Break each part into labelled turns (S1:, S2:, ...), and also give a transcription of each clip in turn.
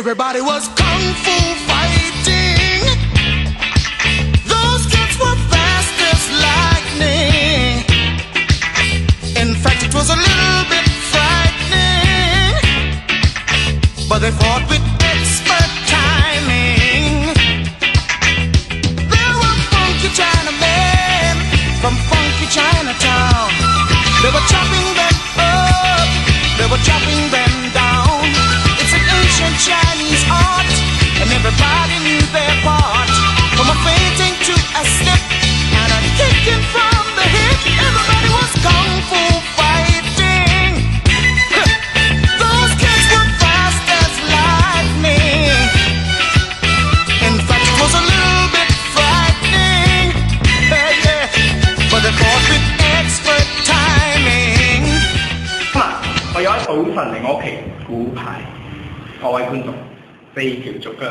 S1: Everybody was kung fu fighting. Those kids were fast as lightning. In fact, it was a little bit frightening, but they fought with expert timing. There were funky Chinamen from funky Chinatown. They were chopping them up, they were chopping them down. It's an ancient Chinese art, and everybody knew their part. From a fainting to a step and a kicking from the hip, everybody was kung fu fighting. Those kids were fast as lightning. In fact, it was a little bit frightening, yeah, but they fought with expert timing.
S2: 我有一早晨嚟我屋企估牌，各位觀眾，4條逐腳。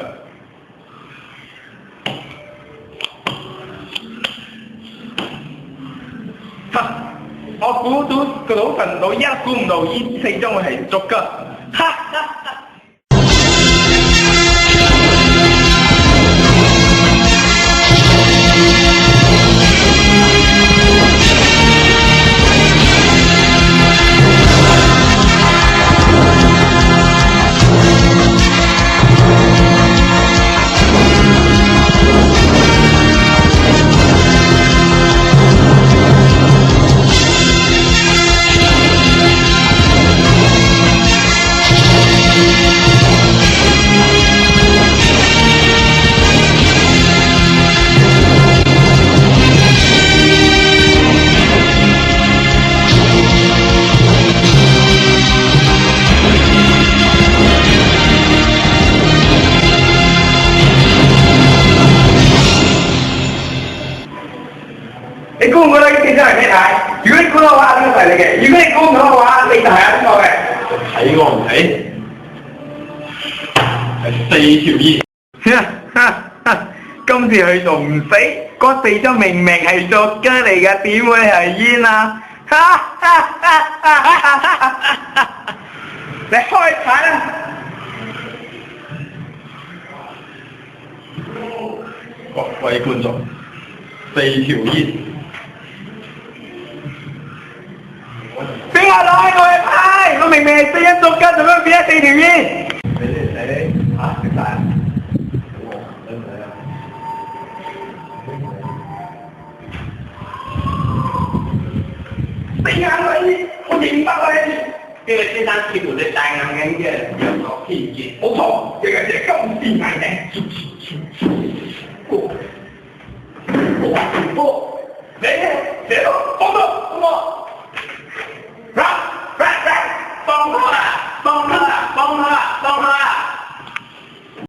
S2: 我估到個早晨到一估唔到呢4張會係逐腳，哈哈哈！你估唔估到呢4張係咩牌？如果你估到嘅話，呢個係你嘅；如果你估唔到嘅話，你就係邊個嘅？睇我唔睇，係4條煙。今次佢仲唔死？嗰4張明明係作家嚟嘅，點會係煙啊？你開牌啦！各位觀眾，4條煙。邊個攞我嘅牌？我明明係4張作家，做咩變咗4條煙？你嚇食晒啊？4眼女，我認得你。呢個先生似乎隻大眼睛嘅洋國天傑，冇錯，一隻金絲眼鏡。我話你咧，寫到講到，咁我。